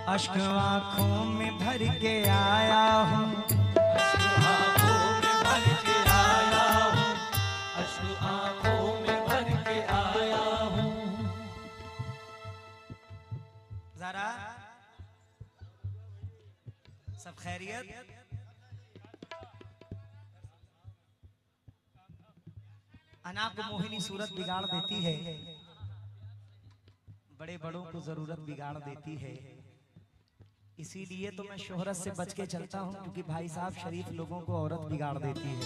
अश्क आँखों में भर के आया हूँ, अश्क आँखों में भर के आया हूँ, अश्क आँखों में भर के आया हूँ। जरा सब खैरियत? अनाप को मोहिनी सूरत बिगाड़ देती है, बड़े बड़ों को जरूरत बिगाड़ देती है। इसीलिए तो मैं शोहरत से बच के चलता हूं, क्योंकि भाई साहब शरीफ लोगों को औरत बिगाड़ देती है।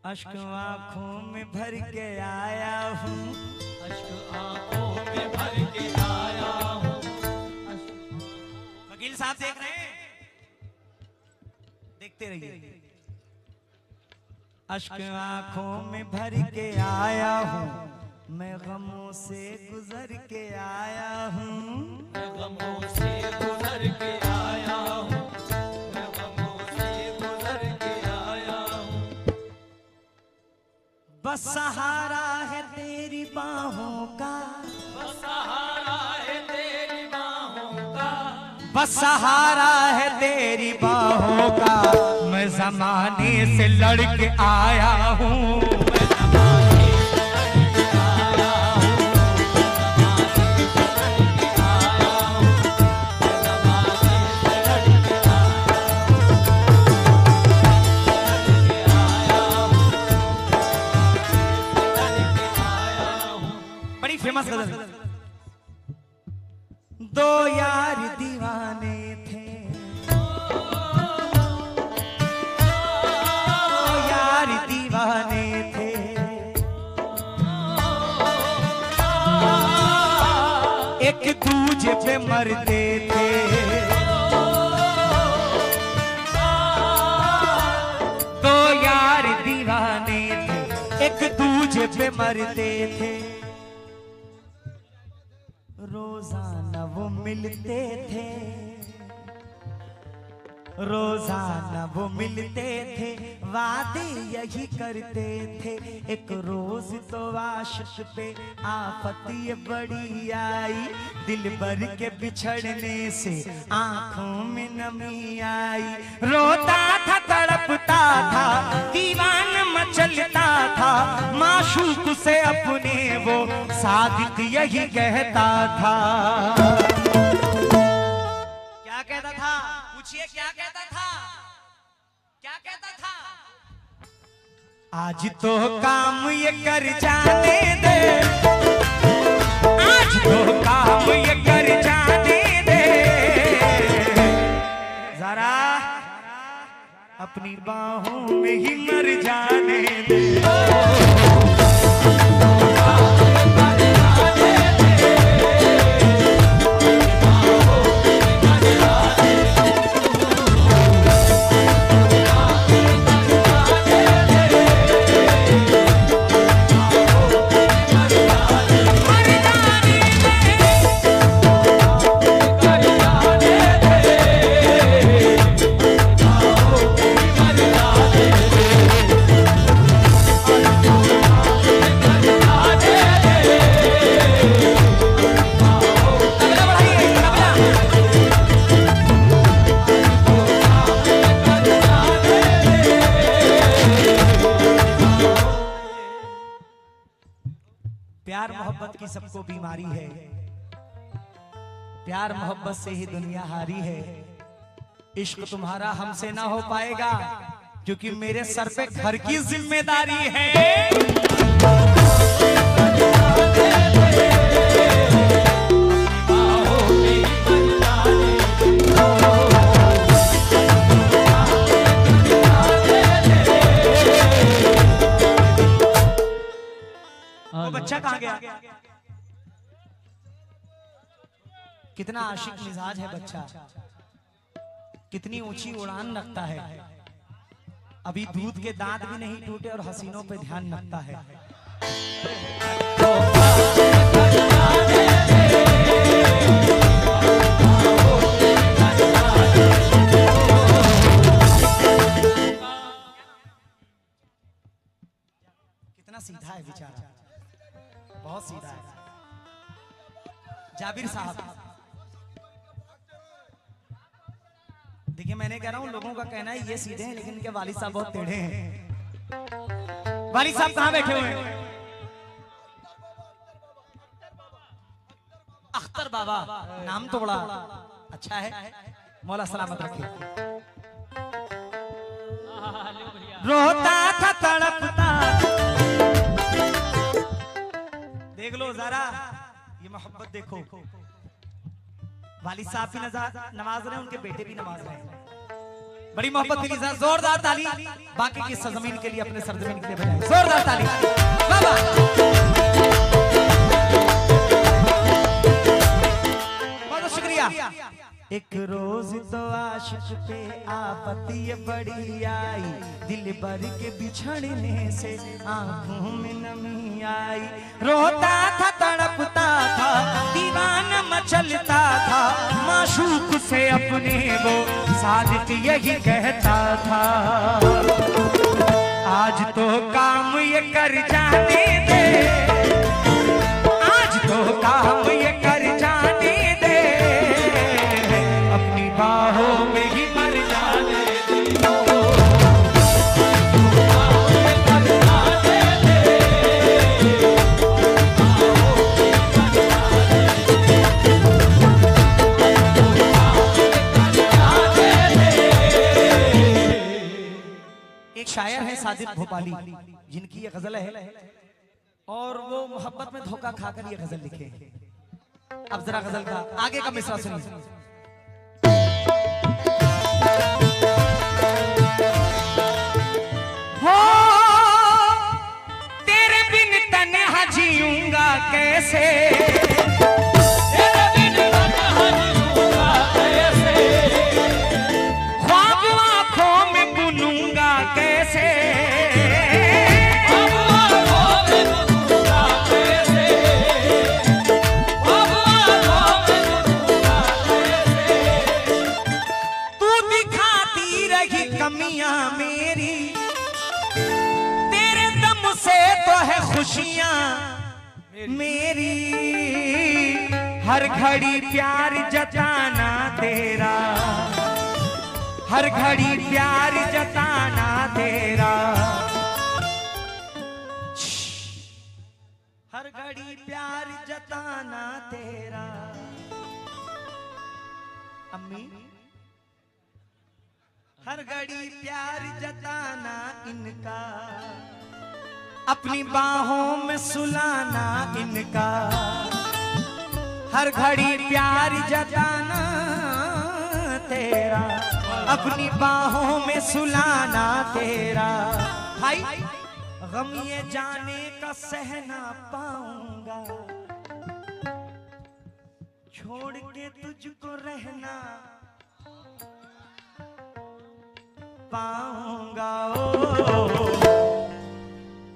अश्क आँखों में भर के आया हूँ, अश्क आँखों में भर के आया हूँ। वकील साहब देख रहे हैं, देखते रहिए। अश्क आँखों में भर के आया हूँ, मैं गमों से गुजर के आया हूँ, मैं गमों से गुजर के आया हूँ, मैं गमों से गुजर के आया हूँ। बस सहारा है तेरी बाहों का, बस सहारा है तेरी बाहों का, बस सहारा है तेरी बाहों का, मैं जमाने से लड़ के आया हूँ, मैं ज़माने से लड़ के आया हूँ, मैं ज़माने से लड़ के आया हूँ। बड़ी फेमस गजल। दो यार दीवाने थे, दो यार दीवाने थे, एक दूजे पे मरते थे, दो यार दीवाने थे, एक दूजे पे मरते थे। रोजाना वो मिलते थे, रोजाना वो मिलते थे, वादे यही करते थे। एक रोज तो आशिक पे आफत ये बड़ी आई, दिल भर के बिछड़ने से आंखों में नमी आई। रोता था तड़पता था, दीवाना मचलता था, माशूक से अपने वो सादिक यही कहता था। क्या कहता था? पूछिए क्या कहता था? क्या कहता था? आज तो काम ये कर जाने दे, आज तो काम ये कर जाने दे, जरा अपनी बाहों में ही मर जाने दे। प्यार मोहब्बत की सबको बीमारी है, प्यार मोहब्बत से ही दुनिया हारी है। इश्क तुम्हारा हमसे ना हो पाएगा, क्योंकि मेरे सर पे घर की जिम्मेदारी है। वो बच्चा कहाँ गया? कितना आशिक मिजाज है बच्चा, कितनी ऊंची उड़ान रखता है। अभी दूध के दांत भी नहीं टूटे और हसीनों पे ध्यान रखता है। जाबिर साहब, देखिए मैंने कह रहा हूं लोगों का कहना है ये सीधे हैं लेकिन इनके वालिद साहब बहुत टेढ़े हैं। वालिद साहब कहां बैठे हुए हैं? अख्तर बाबा, नाम तो बड़ा अच्छा है, मौला सलामत रखे। रोता था तड़पता, देख लो जरा ये मोहब्बत देखो। वालिद साहब भी नमाज रहे हैं, उनके बेटे भी नमाज रहे हैं। बड़ी मोहब्बत मिली, जोरदार ताली बाकी की सरजमीन के लिए, अपने सरजमीन के लिए बजाएं जोरदार ताली। बाबा बहुत शुक्रिया। एक रोज तो आशिक पे आपत्ति ये बड़ी आई, दिल भर के बिछड़ने से आंखों में नमी आई। रोता था तड़पता था, दीवाना मचलता था, माशूक से अपने वो सादिक यही कहता था। आज तो काम ये कर जाने दे, आज तो काम ये कर जाने दे, अपनी बाहों में ही मर जाने दे। एक शायर है सादिक भोपाली, जिनकी ये गजल है और वो मोहब्बत में धोखा खाकर ये गजल लिखे। अब जरा गजल का आगे का मिसरा सुनिए। हो तेरे बिन तन्हा जीऊंगा कैसे, तेरे बिन तन्हा जीऊंगा कैसे, ख्वाब आंखों में बुनूंगा कैसे, ख्वाब आंखों में बुनूंगा कैसे, ख्वाब आंखों में बुनूंगा कैसे। तू दिखाती रही कमियां मेरी, तेरे दम से तो है खुशियां मेरी। हर घड़ी प्यार जताना तेरा, हर घड़ी प्यार जताना तेरा, हर घड़ी प्यार जताना तेरा। अम्मी, हर घड़ी प्यार जताना इनका, अपनी बाहों में सुलाना इनका। हर घड़ी प्यार जताना तेरा, अपनी बाहों में सुलाना तेरा। भाई गम ये जाने का सहना पाऊंगा, छोड़ के तुझको रहना पाऊंगा। ओ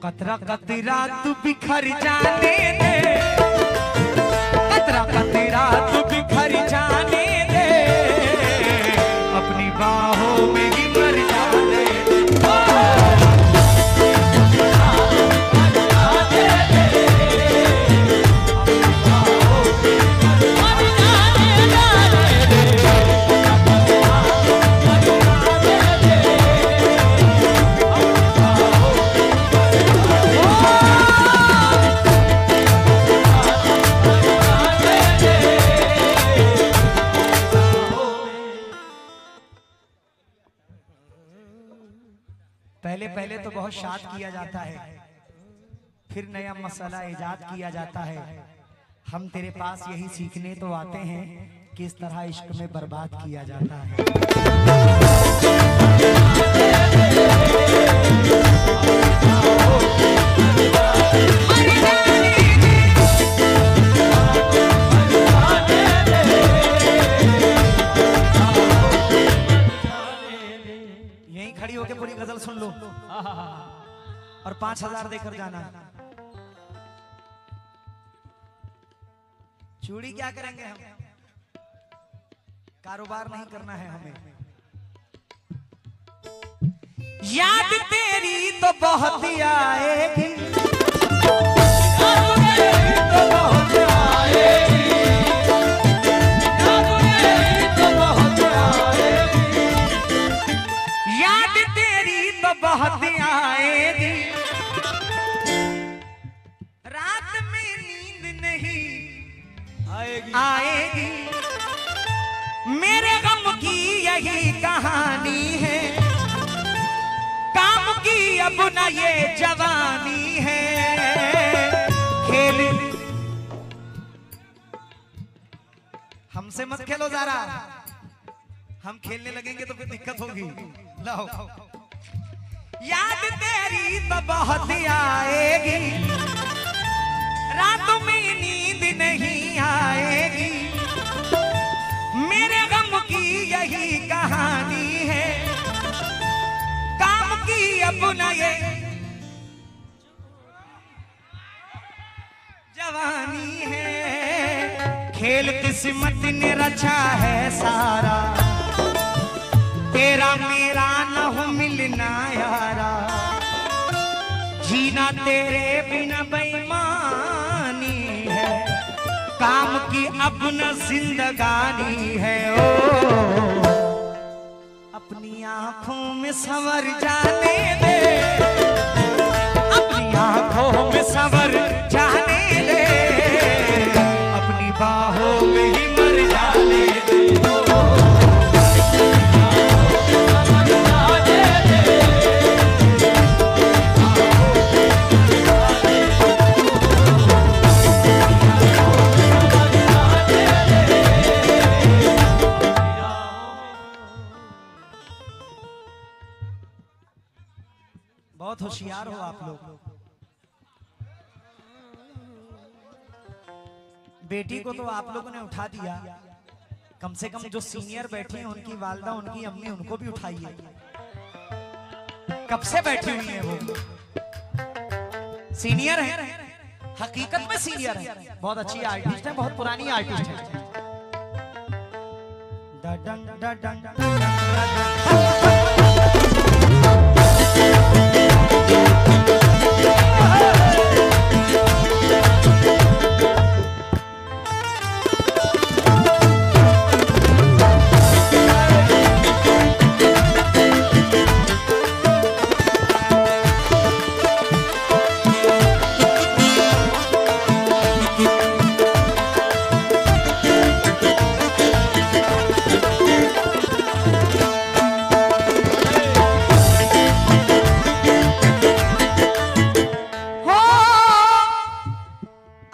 कतरा कतरा तू बिखर जाने दे, कतरा कतरा तू बिखर जाने दे, अपनी बाहों में ही मर जाने दे। पहले पहले तो बहुत शाद किया जाता है, फिर नया मसला इजाद किया जाता है। हम तेरे पास यही सीखने तो आते हैं कि इस तरह इश्क में बर्बाद किया जाता है। यहीं खड़ी होके पूरी गजल सुन लो और 5000 देकर जाना। चूड़ी क्या करेंगे हम, कारोबार नहीं करना है हमें। याद तेरी तो बहुत आएगी, याद तेरी तो बहुत आएगी, अब न ये जवानी है, खेल हमसे मत खेलो जरा, हम खेलने लगेंगे तो फिर दिक्कत होगी। लाओ याद तेरी तो बहुत आएगी, रातों में नींद नहीं आएगी, मेरे गम की यही कहानी है, काम की अब न ये जवानी है, खेल किस्मत ने रचा है सारा, तेरा मेरा न हो मिलना यारा, जीना तेरे बिना बेईमानी है, काम की अपना जिंदगानी है। ओ अपनी आंखों में संवर जाने दे, अपनी आंखों में संवर जाने दे, अपनी बाहों में ही मर जाने दे। बहुत होशियार हो आप लोग। बेटी को तो आप लोगों ने उठा दिया, कम से कम जो सीनियर बैठी हैं उनकी वालदा उनकी अम्मी उनको भी उठाइए। कब से बैठी हुई हैं वो, सीनियर है, हकीकत में सीनियर है, बहुत अच्छी आर्टिस्ट है, बहुत पुरानी आर्टिस्ट है।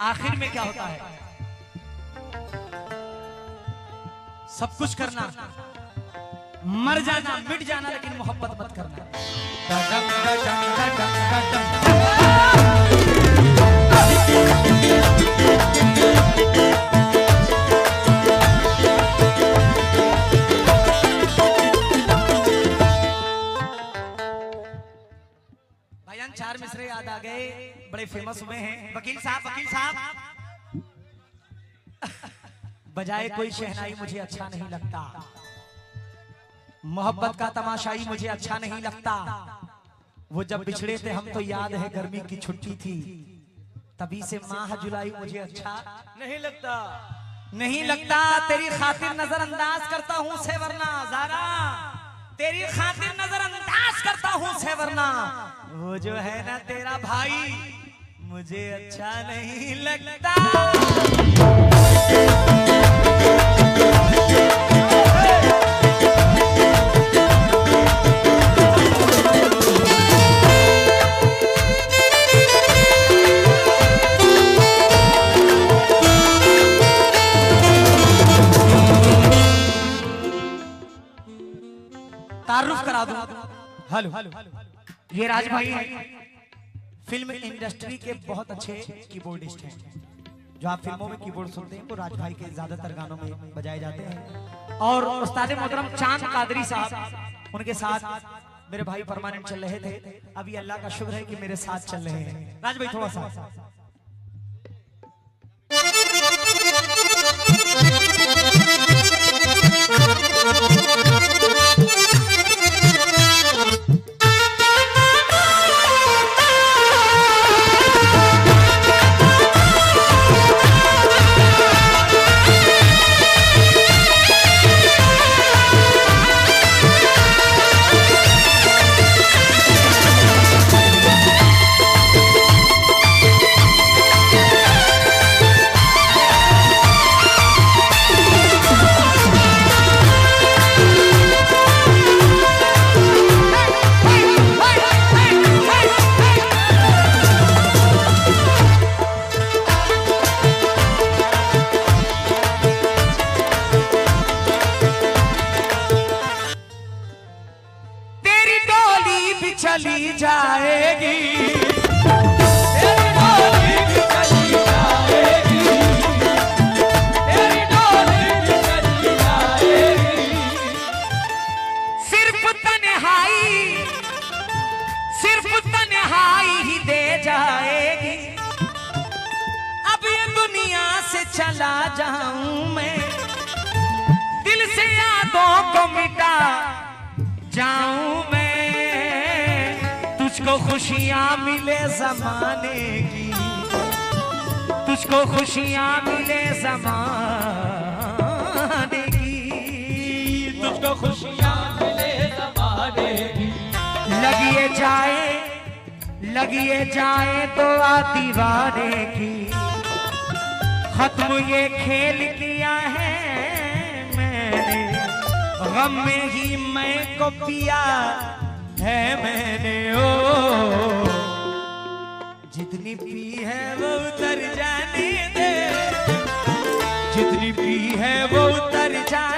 आखिर में क्या होता है, सब कुछ करना, मर जाना, मिट जाना, लेकिन मोहब्बत मत करना। भाईजान चार मिसरे याद आ गए, बड़े फेमस हुए हैं। वकील साहब, वकील साहब, बजाए कोई शहनाई मुझे अच्छा नहीं लगता, मोहब्बत का तमाशाई मुझे अच्छा नहीं लगता, वो जब बिछड़े थे हम तो याद है गर्मी की छुट्टी थी, तभी से माह जुलाई मुझे अच्छा नहीं लगता, नहीं लगता, तेरी खातिर नजरअंदाज करता हूँ से वरना ज़ारा, तेरी खातिर नजरअंदाज करता हूँ से वरना, वो जो है ना तेरा भाई मुझे अच्छा नहीं लगता। तारुफ करा दूं। हेलो, ये राज भाई हैं, फिल्म इंडस्ट्री के बहुत अच्छे कीबोर्डिस्ट हैं। जो आप फिल्मों में कीबोर्ड सुनते हैं वो राज भाई के ज्यादातर गानों में बजाए जाते हैं। और उस्ताद मोहतरम चांद कादरी साहब, उनके साथ मेरे भाई परमानेंट चल रहे थे, अभी अल्लाह का शुक्र है कि मेरे साथ चल रहे हैं। राज भाई थोड़ा सा चला जाऊं मैं, दिल से यादों को मिटा जाऊं मैं। तुझको खुशियां मिले जमाने की, तुझको खुशियां मिले जमाने की, तुझको खुशियां मिले ज़माने की। लगिए जाए तो आ दीवाने की, खत्म ये खेल किया है मैंने, गम में ही मैं को पिया है मैंने। ओ जितनी पी है वो उतर जाने दे, जितनी पी है वो उतर जाने